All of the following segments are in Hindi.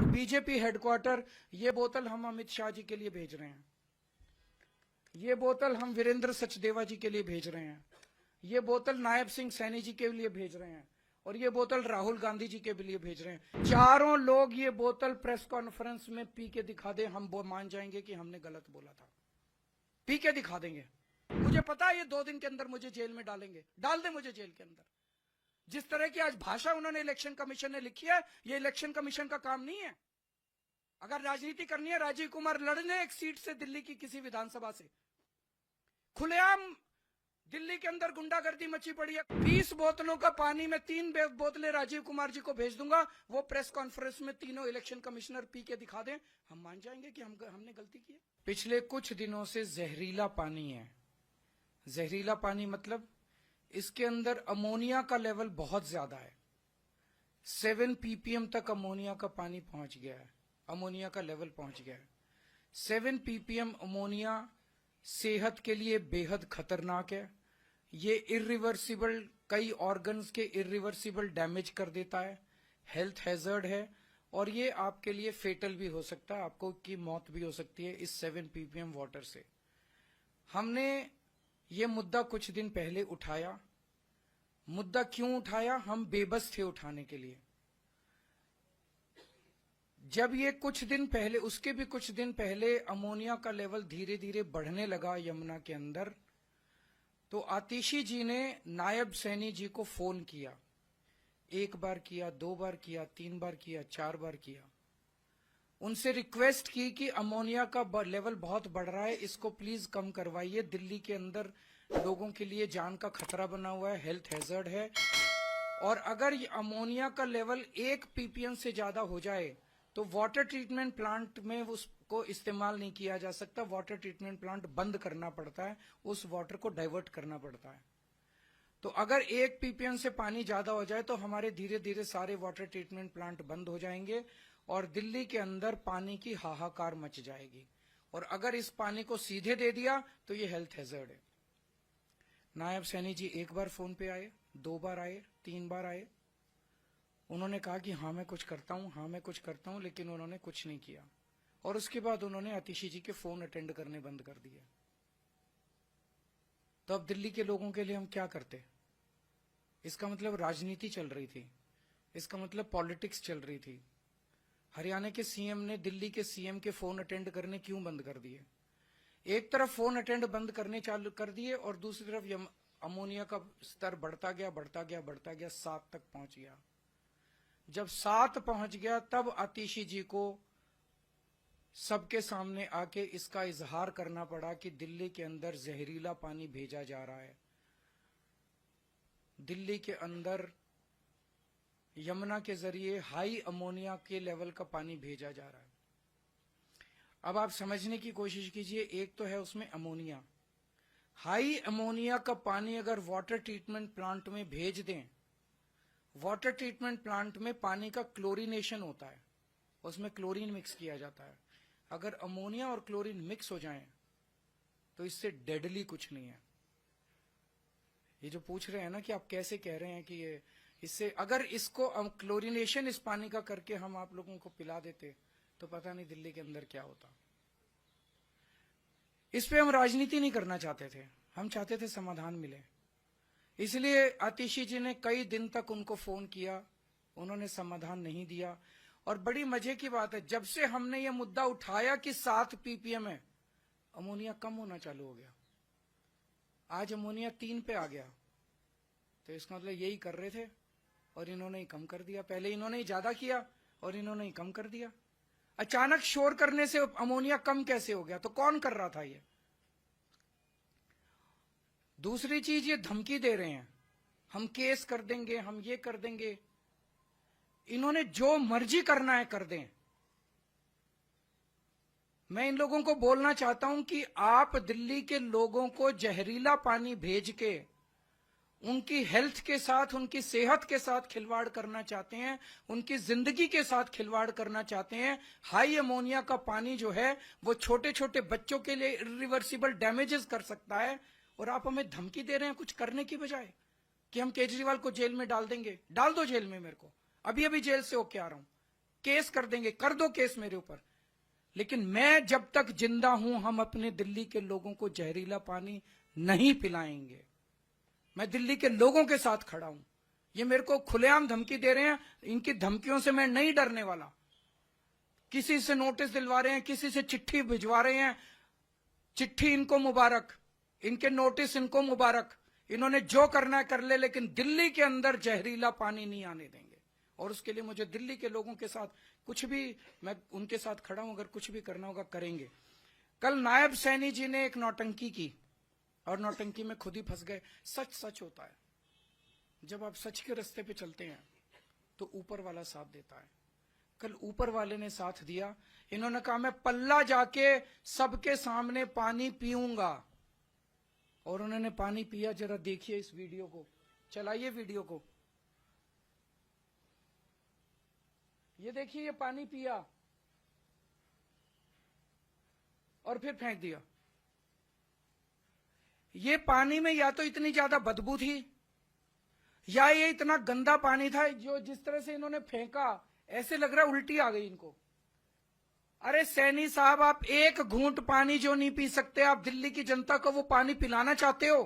और बीजेपी हेडक्वार्टर, ये बोतल हम अमित शाह जी के लिए भेज रहे हैं, ये बोतल हम वीरेंद्र सचदेवा जी के लिए भेज रहे हैं, ये बोतल नायब सिंह सैनी जी के लिए भेज रहे हैं, और ये बोतल राहुल गांधी जी के लिए भेज रहे हैं। चारों लोग ये बोतल प्रेस कॉन्फ्रेंस में पी के दिखा दे, हम वो मान जाएंगे कि हमने गलत बोला था। पी के दिखा देंगे। मुझे पता है ये 2 दिन के अंदर मुझे जेल में डालेंगे, डाल दे मुझे जेल के अंदर। जिस तरह की आज भाषा उन्होंने इलेक्शन कमीशन ने लिखी है, ये इलेक्शन कमीशन का काम नहीं है। अगर राजनीति करनी है, राजीव कुमार लड़ने एक सीट से दिल्ली की किसी विधानसभा से, खुलेआम दिल्ली के अंदर गुंडागर्दी मची पड़ी है। 20 बोतलों का पानी में 3 बोतलें राजीव कुमार जी को भेज दूंगा, वो प्रेस कॉन्फ्रेंस में तीनों इलेक्शन कमिश्नर पी के दिखा दें, हम मान जाएंगे कि हमने गलती की है। पिछले कुछ दिनों से जहरीला पानी है। जहरीला पानी मतलब इसके अंदर अमोनिया का लेवल बहुत ज्यादा है। 7 ppm तक अमोनिया का पानी पहुंच गया है, अमोनिया का लेवल पहुंच गया है। 7 ppm अमोनिया सेहत के लिए बेहद खतरनाक है। ये इरिवर्सिबल, कई ऑर्गन्स के इरिवर्सिबल डैमेज कर देता है, हेल्थ हैजर्ड है, और ये आपके लिए फेटल भी हो सकता है, आपको की मौत भी हो सकती है इस 7 ppm वाटर से। हमने ये मुद्दा कुछ दिन पहले उठाया। मुद्दा क्यों उठाया? हम बेबस थे उठाने के लिए। जब ये कुछ दिन पहले, उसके भी कुछ दिन पहले अमोनिया का लेवल धीरे धीरे बढ़ने लगा यमुना के अंदर, तो आतिशी जी ने नायब सैनी जी को फोन किया। 1 बार किया, 2 बार किया, 3 बार किया, 4 बार किया। उनसे रिक्वेस्ट की कि अमोनिया का लेवल बहुत बढ़ रहा है, इसको प्लीज कम करवाइए। दिल्ली के अंदर लोगों के लिए जान का खतरा बना हुआ है, हेल्थ हैजर्ड है, और अगर ये अमोनिया का लेवल 1 ppm से ज्यादा हो जाए तो वाटर ट्रीटमेंट प्लांट में उसको इस्तेमाल नहीं किया जा सकता। वाटर ट्रीटमेंट प्लांट बंद करना पड़ता है, उस वाटर को डाइवर्ट करना पड़ता है। तो अगर 1 ppm से पानी ज्यादा हो जाए तो हमारे धीरे धीरे सारे वाटर ट्रीटमेंट प्लांट बंद हो जाएंगे और दिल्ली के अंदर पानी की हाहाकार मच जाएगी। और अगर इस पानी को सीधे दे दिया तो ये हेल्थ हैजर्ड है। नायब सैनी जी 1 बार फोन पे आए, 2 बार आए, 3 बार आए। उन्होंने कहा कि हाँ मैं कुछ करता हूं, हाँ मैं कुछ करता हूं, लेकिन उन्होंने कुछ नहीं किया। और उसके बाद उन्होंने आतिशी जी के फोन अटेंड करने बंद कर दिए। तो अब दिल्ली के लोगों के लिए हम क्या करते? इसका मतलब राजनीति चल रही थी, इसका मतलब पॉलिटिक्स चल रही थी। हरियाणा के सीएम ने दिल्ली के सीएम के फोन अटेंड करने क्यों बंद कर दिए? एक तरफ फोन अटेंड बंद करने चालू कर दिए और दूसरी तरफ अमोनिया का स्तर बढ़ता गया, बढ़ता गया, बढ़ता गया, 7 तक पहुंच गया। जब 7 पहुंच गया तब आतिशी जी को सबके सामने आके इसका इजहार करना पड़ा कि दिल्ली के अंदर जहरीला पानी भेजा जा रहा है, दिल्ली के अंदर यमुना के जरिए हाई अमोनिया के लेवल का पानी भेजा जा रहा है। अब आप समझने की कोशिश कीजिए, एक तो है उसमें अमोनिया, हाई अमोनिया का पानी अगर वाटर ट्रीटमेंट प्लांट में भेज दें, वाटर ट्रीटमेंट प्लांट में पानी का क्लोरीनेशन होता है, उसमें क्लोरीन मिक्स किया जाता है। अगर अमोनिया और क्लोरीन मिक्स हो जाएं तो इससे डेडली कुछ नहीं है। ये जो पूछ रहे हैं ना कि आप कैसे कह रहे हैं कि ये इससे, अगर इसको क्लोरीनेशन इस पानी का करके हम आप लोगों को पिला देते तो पता नहीं दिल्ली के अंदर क्या होता। इस पे हम राजनीति नहीं करना चाहते थे, हम चाहते थे समाधान मिले। इसलिए आतिशी जी ने कई दिन तक उनको फोन किया, उन्होंने समाधान नहीं दिया। और बड़ी मजे की बात है, जब से हमने ये मुद्दा उठाया कि 7 ppm है, अमोनिया कम होना चालू हो गया। आज अमोनिया 3 पे आ गया, तो इसका मतलब यही कर रहे थे और इन्होंने ही कम कर दिया। पहले इन्होंने ही ज्यादा किया और इन्होंने ही कम कर दिया। अचानक शोर करने से अमोनिया कम कैसे हो गया? तो कौन कर रहा था ये? दूसरी चीज, ये धमकी दे रहे हैं, हम केस कर देंगे, हम ये कर देंगे। इन्होंने जो मर्जी करना है कर दें। मैं इन लोगों को बोलना चाहता हूं कि आप दिल्ली के लोगों को जहरीला पानी भेज के उनकी हेल्थ के साथ, उनकी सेहत के साथ खिलवाड़ करना चाहते हैं, उनकी जिंदगी के साथ खिलवाड़ करना चाहते हैं। हाई अमोनिया का पानी जो है वो छोटे छोटे बच्चों के लिए इरिवर्सिबल डैमेजेस कर सकता है, और आप हमें धमकी दे रहे हैं कुछ करने की बजाय कि हम केजरीवाल को जेल में डाल देंगे। डाल दो जेल में, मेरे को अभी अभी जेल से होके आ रहा हूं। केस कर देंगे, कर दो केस मेरे ऊपर, लेकिन मैं जब तक जिंदा हूं हम अपने दिल्ली के लोगों को जहरीला पानी नहीं पिलाएंगे। मैं दिल्ली के लोगों के साथ खड़ा हूं। ये मेरे को खुलेआम धमकी दे रहे हैं, इनकी धमकियों से मैं नहीं डरने वाला। किसी से नोटिस दिलवा रहे हैं, किसी से चिट्ठी भिजवा रहे हैं, चिट्ठी इनको मुबारक, इनके नोटिस इनको मुबारक, इन्होंने जो करना है कर ले, लेकिन दिल्ली के अंदर जहरीला पानी नहीं आने देंगे। और उसके लिए मुझे दिल्ली के लोगों के साथ कुछ भी, मैं उनके साथ खड़ा हूं, अगर कुछ भी करना होगा करेंगे। कल नायब सैनी जी ने एक नौटंकी की और नौटंकी में खुद ही फंस गए। सच सच होता है, जब आप सच के रास्ते पे चलते हैं तो ऊपर वाला साथ देता है। कल ऊपर वाले ने साथ दिया। इन्होंने कहा मैं पल्ला जाके सबके सामने पानी पीऊंगा, और उन्होंने पानी पिया। जरा देखिए इस वीडियो को, चलाइए वीडियो को, ये देखिए, ये पानी पिया और फिर फेंक दिया। ये पानी में या तो इतनी ज्यादा बदबू थी, या ये इतना गंदा पानी था, जो जिस तरह से इन्होंने फेंका ऐसे लग रहा उल्टी आ गई इनको। अरे सैनी साहब, आप एक घूंट पानी जो नहीं पी सकते, आप दिल्ली की जनता को वो पानी पिलाना चाहते हो?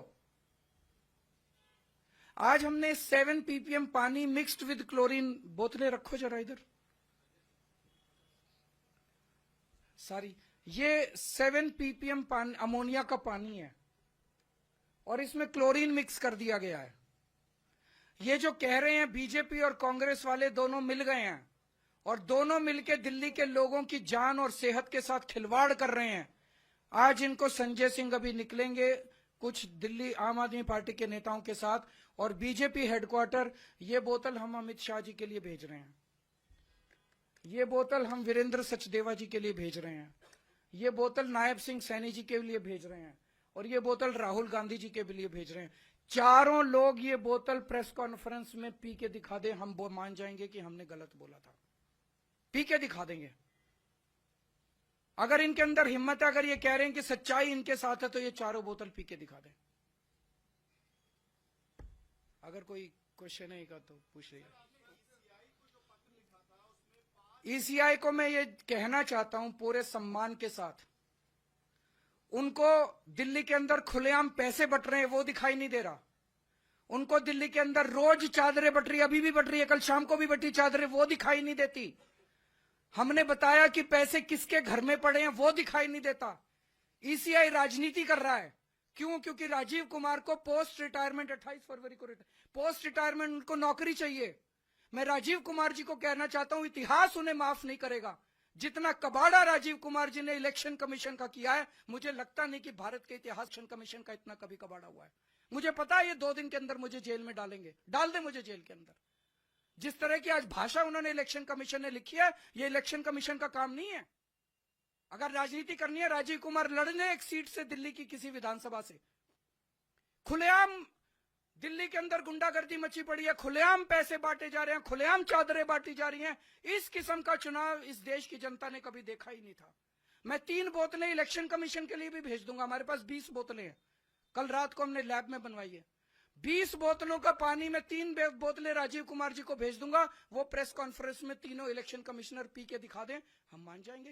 आज हमने 7 ppm पानी मिक्स्ड विद क्लोरीन, बोतलें रखो जरा इधर, सॉरी, ये 7 ppm पानी अमोनिया का पानी है और इसमें क्लोरीन मिक्स कर दिया गया है। ये जो कह रहे हैं बीजेपी और कांग्रेस वाले दोनों मिल गए हैं और दोनों मिलकर दिल्ली के लोगों की जान और सेहत के साथ खिलवाड़ कर रहे हैं। आज इनको संजय सिंह अभी निकलेंगे कुछ दिल्ली आम आदमी पार्टी के नेताओं के साथ, और बीजेपी हेडक्वार्टर, ये बोतल हम अमित शाह जी के लिए भेज रहे हैं, ये बोतल हम वीरेंद्र सचदेवा जी के लिए भेज रहे हैं, ये बोतल नायब सिंह सैनी जी के लिए भेज रहे हैं, और ये बोतल राहुल गांधी जी के लिए भेज रहे हैं। चारों लोग ये बोतल प्रेस कॉन्फ्रेंस में पी के दिखा दे, हम वो मान जाएंगे कि हमने गलत बोला था। पी के दिखा देंगे। अगर इनके अंदर हिम्मत है, अगर ये कह रहे हैं कि सच्चाई इनके साथ है, तो ये चारों बोतल पी के दिखा दें। अगर कोई क्वेश्चन है का तो पूछिएगा। ईसीआई को मैं ये कहना चाहता हूं पूरे सम्मान के साथ, उनको दिल्ली के अंदर खुलेआम पैसे बट रहे हैं वो दिखाई नहीं दे रहा। उनको दिल्ली के अंदर रोज चादरें बट रही, अभी भी बट रही है, कल शाम को भी बटी चादरें, वो दिखाई नहीं देती। हमने बताया कि पैसे किसके घर में पड़े हैं, वो दिखाई नहीं देता। ईसीआई राजनीति कर रहा है। क्यों? क्योंकि राजीव कुमार को पोस्ट रिटायरमेंट 28 फरवरी को पोस्ट रिटायरमेंट उनको नौकरी चाहिए। मैं राजीव कुमार जी को कहना चाहता हूं, इतिहास उन्हें माफ नहीं करेगा। जितना कबाड़ा राजीव कुमार जी ने इलेक्शन कमीशन का किया है, मुझे लगता नहीं कि भारत के इतिहास इलेक्शन कमीशन का इतना कभी कबाड़ा हुआ है। मुझे पता है ये 2 दिन के अंदर मुझे जेल में डालेंगे, डाल दे मुझे जेल के अंदर। जिस तरह की आज भाषा उन्होंने इलेक्शन कमीशन ने लिखी है, ये इलेक्शन कमीशन का काम नहीं है। अगर राजनीति करनी है, राजीव कुमार लड़ने एक सीट से दिल्ली की किसी विधानसभा से। खुलेआम दिल्ली के अंदर गुंडागर्दी मची पड़ी है, खुलेआम पैसे बांटे जा रहे हैं, खुलेआम चादरें बांटी जा रही हैं। इस किस्म का चुनाव इस देश की जनता ने कभी देखा ही नहीं था। मैं 3 बोतलें इलेक्शन कमीशन के लिए भी भेज दूंगा। हमारे पास 20 बोतलें हैं, कल रात को हमने लैब में बनवाई है। 20 बोतलों का पानी में 3 बोतलें राजीव कुमार जी को भेज दूंगा। वो प्रेस कॉन्फ्रेंस में तीनों इलेक्शन कमिश्नर पी के दिखा दें, हम मान जाएंगे।